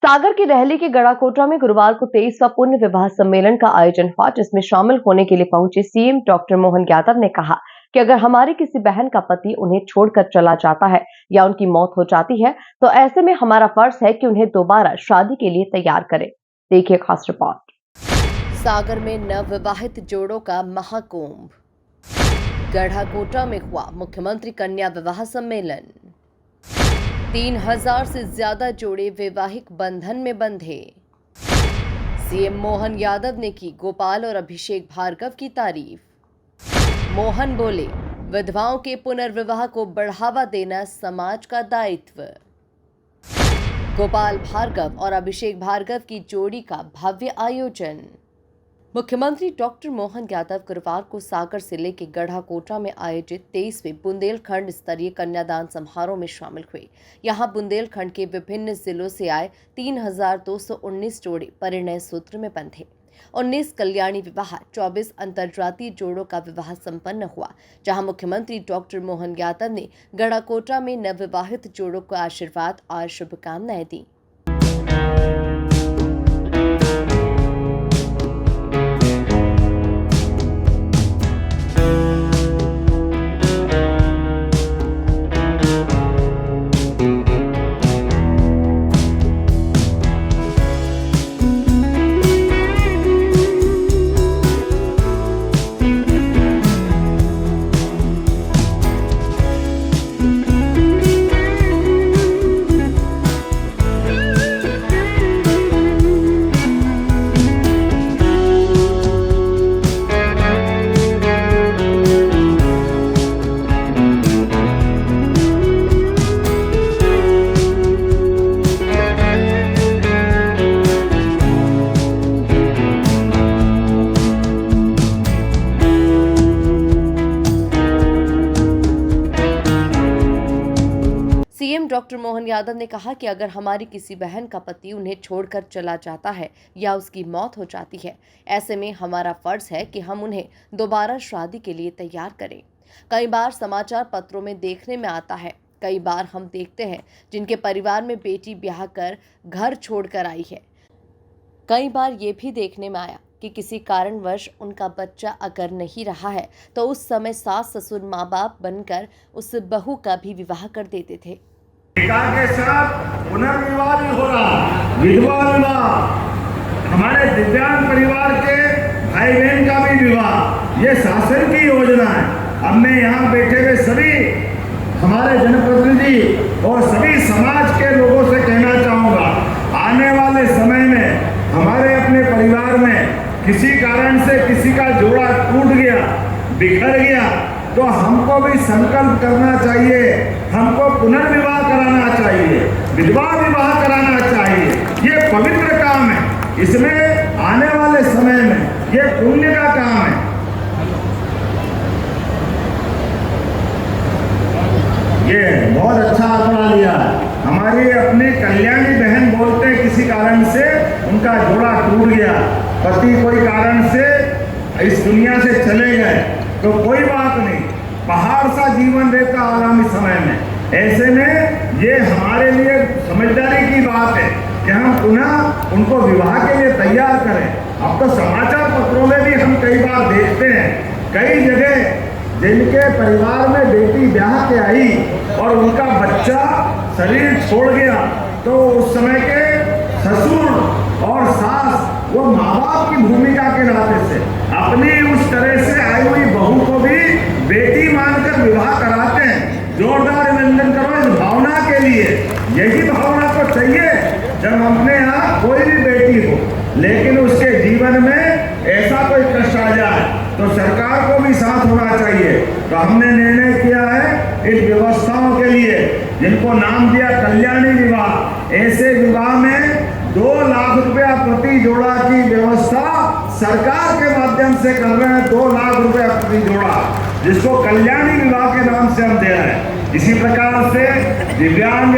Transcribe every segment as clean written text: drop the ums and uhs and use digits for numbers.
सागर की रहली के गड़ाकोटा में गुरुवार को 23वां पुण्य विवाह सम्मेलन का आयोजन हुआ, जिसमें शामिल होने के लिए पहुंचे सीएम डॉक्टर मोहन यादव ने कहा कि अगर हमारी किसी बहन का पति उन्हें छोड़कर चला जाता है या उनकी मौत हो जाती है तो ऐसे में हमारा फर्ज है कि उन्हें दोबारा शादी के लिए तैयार करें। देखिए खास रिपोर्ट। सागर में नवविवाहित जोड़ों का महाकुंभ। गढ़ाकोटा में हुआ मुख्यमंत्री कन्या विवाह सम्मेलन। 3000 से ज्यादा जोड़े वैवाहिक बंधन में बंधे। सीएम मोहन यादव ने की गोपाल और अभिषेक भार्गव की तारीफ। मोहन बोले, विधवाओं के पुनर्विवाह को बढ़ावा देना समाज का दायित्व। गोपाल भार्गव और अभिषेक भार्गव की जोड़ी का भव्य आयोजन। मुख्यमंत्री डॉक्टर मोहन यादव गुरुवार को सागर जिले के गढ़ाकोटा में आयोजित 23वें बुंदेलखंड स्तरीय कन्यादान समारोह में शामिल हुए। यहां बुंदेलखंड के विभिन्न जिलों से आए 3219 जोड़े परिणय सूत्र में बंधे। 19 कल्याणी विवाह, 24 अंतर्जातीय जोड़ों का विवाह संपन्न हुआ, जहां मुख्यमंत्री डॉक्टर मोहन यादव ने गढ़ाकोटा में नवविवाहित जोड़ों को आशीर्वाद और शुभकामनाएं दी। सीएम डॉक्टर मोहन यादव ने कहा कि अगर हमारी किसी बहन का पति उन्हें छोड़कर चला जाता है या उसकी मौत हो जाती है, ऐसे में हमारा फर्ज है कि हम उन्हें दोबारा शादी के लिए तैयार करें। कई बार समाचार पत्रों में देखने में आता है, कई बार हम देखते हैं जिनके परिवार में बेटी ब्याह कर घर छोड़कर आई है। कई बार ये भी देखने में आया कि किसी कारणवश उनका बच्चा अगर नहीं रहा है तो उस समय सास ससुर माँ बाप बनकर उस बहू का भी विवाह कर देते थे। के साथ पुनर्विवाह भी हो रहा, विधवा विवाह, हमारे दिव्यांग परिवार के भाई बहन का भी विवाह, ये शासन की योजना है। अब मैं यहाँ बैठे हुए सभी हमारे जनप्रतिनिधि और सभी समाज के लोगों से कहना चाहूँगा, आने वाले समय में हमारे अपने परिवार में किसी कारण से किसी का जोड़ा टूट गया, बिखर गया, तो हमको भी संकल्प करना चाहिए, हमको पुनर्विवाह कराना चाहिए, विधवा विवाह कराना चाहिए। ये पवित्र काम है, इसमें आने वाले समय में ये पुण्य का काम है। ये बहुत अच्छा आंकड़ा लिया। हमारी अपनी कल्याणी बहन बोलते हैं किसी कारण से उनका जोड़ा टूट गया, पति कोई कारण से इस दुनिया से चले गए, तो कोई बात नहीं, पहाड़ सा जीवन रहता आगामी समय में। ऐसे में ये हमारे लिए समझदारी की बात है कि हम पुनः उनको विवाह के लिए तैयार करें। अब तो समाचार पत्रों में भी हम कई बार देखते हैं, कई जगह जिनके परिवार में बेटी ब्याह के आई और उनका बच्चा शरीर छोड़ गया, तो उस समय के ससुर और सास वो माँ बाप की भूमिका के नाते से अपनी उस तरह से आई हुई बहू को भी बेटी मानकर विवाह कराते हैं। जोरदार अभिनंदन करो इस भावना के लिए। यही भावना तो चाहिए जब अपने यहाँ कोई भी बेटी हो, लेकिन उसके जीवन में ऐसा कोई कष्ट आ जाए तो सरकार को भी साथ होना चाहिए। तो हमने निर्णय किया है इन व्यवस्थाओं के लिए, जिनको नाम दिया कल्याणी विवाह, ऐसे विवाह में 2 लाख रुपया प्रति जोड़ा की व्यवस्था सरकार के माध्यम से कर रहे हैं। 2 लाख रुपया प्रति जोड़ा, जिसको कल्याणी विवाह के नाम से हम दे रहे हैं। इसी प्रकार से दिव्यांग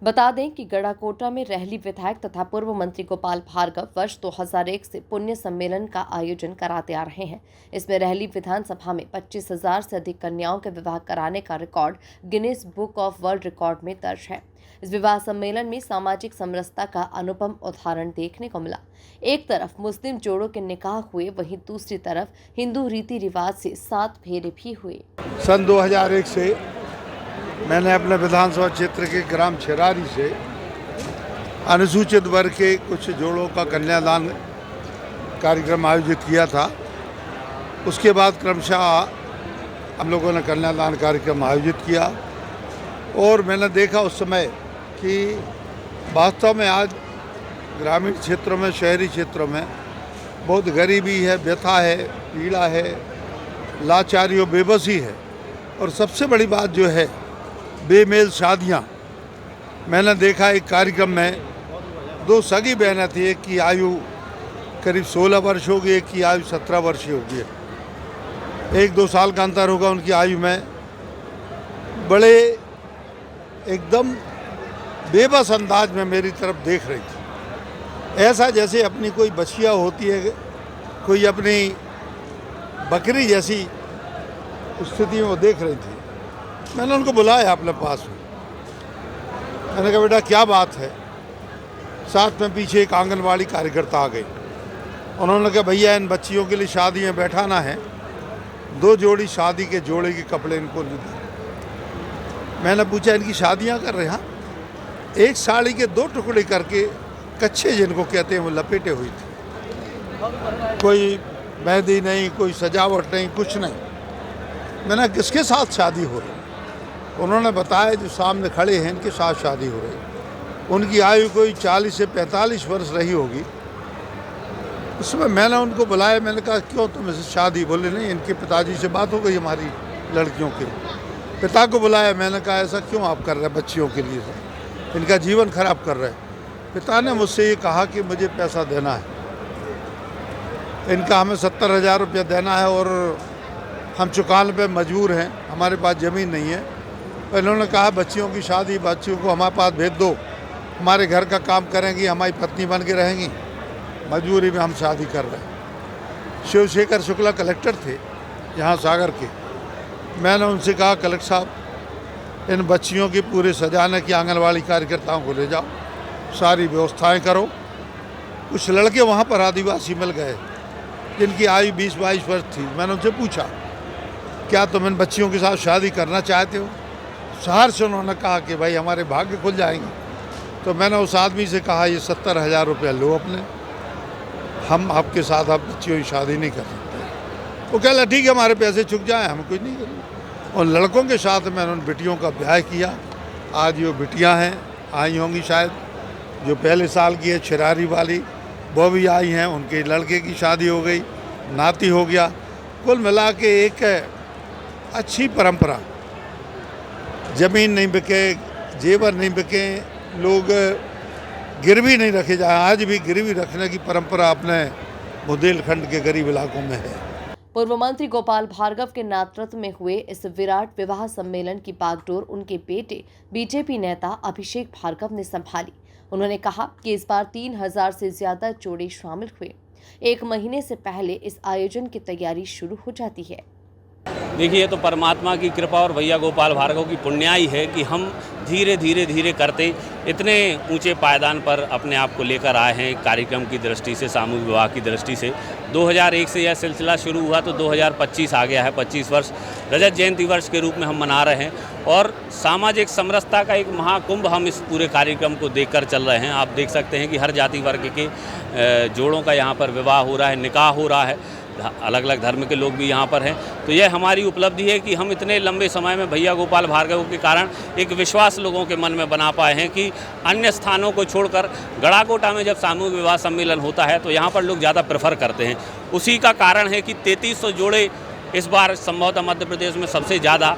बता दें कि गढ़ाकोटा में रहली विधायक तथा पूर्व मंत्री गोपाल भार्गव वर्ष 2001 से पुण्य सम्मेलन का आयोजन कराते आ रहे हैं। इसमें रहली विधानसभा में 25,000 से अधिक कन्याओं के विवाह कराने का record Guinness book of world record में दर्ज है। इस विवाह सम्मेलन में सामाजिक समरसता का अनुपम उदाहरण देखने को मिला। एक तरफ मुस्लिम जोड़ों के निकाह हुए, वहीं दूसरी तरफ हिंदू रीति रिवाज से 7 फेरे भी हुए। सन 2001 से मैंने अपने विधानसभा क्षेत्र के ग्राम छिरारी से अनुसूचित वर्ग के कुछ जोड़ों का कन्यादान कार्यक्रम आयोजित किया था। उसके बाद क्रमशः हम लोगों ने कन्यादान कार्यक्रम आयोजित किया और मैंने देखा उस समय कि वास्तव में आज ग्रामीण क्षेत्रों में, शहरी क्षेत्रों में बहुत गरीबी है, व्यथा है, पीड़ा है, लाचारी और बेबसी है। और सबसे बड़ी बात जो है बेमेल शादियाँ। मैंने देखा एक कार्यक्रम में 2 सगी बहनें थी, एक की आयु करीब 16 वर्ष होगी, एक की आयु 17 वर्ष होगी। 1-2 साल का अंतर होगा उनकी आयु में। बड़े एकदम बेबस अंदाज में मेरी तरफ देख रही थी, ऐसा जैसे अपनी कोई बछिया होती है, कोई अपनी बकरी जैसी स्थिति में वो देख रही थी। मैंने उनको बुलाया अपने पास में। मैंने कहा बेटा क्या बात है। साथ में पीछे एक आंगनवाड़ी कार्यकर्ता आ गई। उन्होंने कहा भैया इन बच्चियों के लिए शादी में बैठाना है, 2 जोड़ी शादी के जोड़े के कपड़े इनको दे। मैंने पूछा इनकी शादियां कर रहे हैं? एक साड़ी के 2 टुकड़े करके कच्छे जिनको कहते हैं वो लपेटे हुई थी। कोई मेहंदी नहीं, कोई सजावट नहीं, कुछ नहीं। मैंने किसके साथ शादी हो रही? उन्होंने बताया जो सामने खड़े हैं इनके साथ शादी हो रही। उनकी आयु कोई 40 से 45 वर्ष रही होगी। उसमें मैंने उनको बुलाया। मैंने कहा क्यों तुम इससे शादी? बोले नहीं, इनके पिताजी से बात हो गई हमारी लड़कियों के। पिता को बुलाया। मैंने कहा ऐसा क्यों आप कर रहे हैं बच्चियों के लिए, इनका जीवन खराब कर रहे हैं। पिता ने मुझसे ये कहा कि मुझे पैसा देना है, इनका हमें 70,000 रुपया देना है और हम चुकाने पे मजबूर हैं, हमारे पास ज़मीन नहीं है। तो इन्होंने कहा बच्चियों की शादी, बच्चियों को हमारे पास भेज दो, हमारे घर का काम करेंगी, हमारी पत्नी बन के रहेंगी, मजबूरी में हम शादी कर रहे हैं। शिवशेखर शुक्ला कलेक्टर थे यहाँ सागर के। मैंने उनसे कहा कलेक्टर साहब इन बच्चियों की पूरे सजाने की आंगनवाड़ी कार्यकर्ताओं को ले जाओ, सारी व्यवस्थाएं करो। कुछ लड़के वहाँ पर आदिवासी मिल गए जिनकी आयु 20-22 वर्ष थी। मैंने उनसे पूछा क्या तुम इन बच्चियों के साथ शादी करना चाहते हो? शहर से उन्होंने कहा कि भाई हमारे भाग्य खुल जाएंगे। तो मैंने उस आदमी से कहा ये 70,000 रुपया लो अपने, हम आपके साथ आप बच्चियों की शादी नहीं कर सकते। वो कह रहा ठीक है हमारे पैसे चुक जाएँ, हम कुछ नहीं करेंगे। और लड़कों के साथ मैंने उन बिटियों का ब्याह किया। आज ये बिटियाँ हैं, आई होंगी शायद, जो पहले साल की है छिरारी वाली, वो भी आई हैं। उनके लड़के की शादी हो गई, नाती हो गया। कुल मिला के एक अच्छी परंपरा। ज़मीन नहीं बिके, जेवर नहीं बिके, लोग गिरवी नहीं रखे जाए। आज भी गिरवी रखने की परंपरा अपने बुंदेलखंड के गरीब इलाकों में है। पूर्व मंत्री गोपाल भार्गव के नेतृत्व में हुए इस विराट विवाह सम्मेलन की बागडोर उनके बेटे बीजेपी नेता अभिषेक भार्गव ने संभाली। उन्होंने कहा कि इस बार 3,000 से ज्यादा जोड़े शामिल हुए। 1 महीने से पहले इस आयोजन की तैयारी शुरू हो जाती है। देखिए ये तो परमात्मा की कृपा और भैया गोपाल भार्गव की पुण्याई है कि हम धीरे धीरे करते इतने ऊंचे पायदान पर अपने आप को लेकर आए हैं। कार्यक्रम की दृष्टि से, सामूहिक विवाह की दृष्टि से 2001 से यह सिलसिला शुरू हुआ तो 2025 आ गया है। 25 वर्ष रजत जयंती वर्ष के रूप में हम मना रहे हैं और सामाजिक समरसता का एक महाकुंभ हम इस पूरे कार्यक्रम को देखकर चल रहे हैं। आप देख सकते हैं कि हर जाति वर्ग के जोड़ों का यहाँ पर विवाह हो रहा है, निकाह हो रहा है। अलग अलग धर्म के लोग भी यहाँ पर हैं। तो यह हमारी उपलब्धि है कि हम इतने लंबे समय में भैया गोपाल भार्गव के कारण एक विश्वास लोगों के मन में बना पाए हैं कि अन्य स्थानों को छोड़कर गढ़ाकोटा में जब सामूहिक विवाह सम्मेलन होता है तो यहाँ पर लोग ज़्यादा प्रेफर करते हैं। उसी का कारण है कि 3300 जोड़े इस बार संभवतः मध्य प्रदेश में सबसे ज़्यादा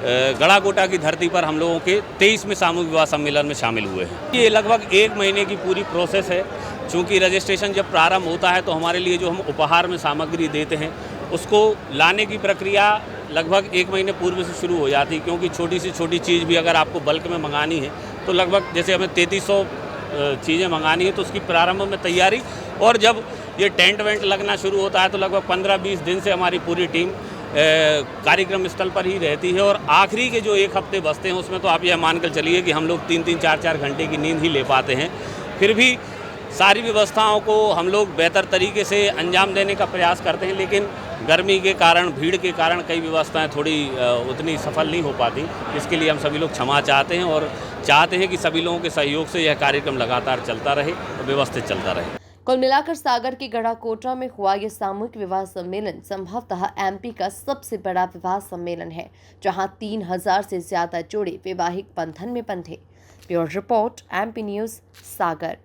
गढ़ाकोटा की धरती पर हम लोगों के 23 में सामूहिक विवाह सम्मेलन में शामिल हुए हैं। ये लगभग 1 महीने की पूरी प्रोसेस है। चूँकि रजिस्ट्रेशन जब प्रारंभ होता है तो हमारे लिए जो हम उपहार में सामग्री देते हैं उसको लाने की प्रक्रिया लगभग 1 महीने पूर्व से शुरू हो जाती है, क्योंकि छोटी से छोटी चीज़ भी अगर आपको बल्क में मंगानी है तो लगभग जैसे हमें 3300 चीज़ें मंगानी है तो उसकी प्रारंभ में तैयारी, और जब ये टेंट वेंट लगना शुरू होता है तो लगभग 15-20 दिन से हमारी पूरी टीम कार्यक्रम स्थल पर ही रहती है। और आखिरी के जो एक हफ्ते बचते हैं उसमें तो आप यह मानकर चलिए कि हम लोग 3-3, 4-4 घंटे की नींद ही ले पाते हैं। फिर भी सारी व्यवस्थाओं को हम लोग बेहतर तरीके से अंजाम देने का प्रयास करते हैं, लेकिन गर्मी के कारण, भीड़ के कारण कई व्यवस्थाएं थोड़ी उतनी सफल नहीं हो पाती। इसके लिए हम सभी लोग क्षमा चाहते हैं और चाहते हैं कि सभी लोगों के सहयोग से यह कार्यक्रम लगातार चलता रहे और व्यवस्थित चलता रहे। कुल मिलाकर सागर के गढ़ाकोटा में हुआ यह सामूहिक विवाह सम्मेलन संभवतः एमपी का सबसे बड़ा विवाह सम्मेलन है, जहां 3000 से ज्यादा जोड़े वैवाहिक बंधन में बंधे। ब्यूरो रिपोर्ट, एमपी न्यूज, सागर।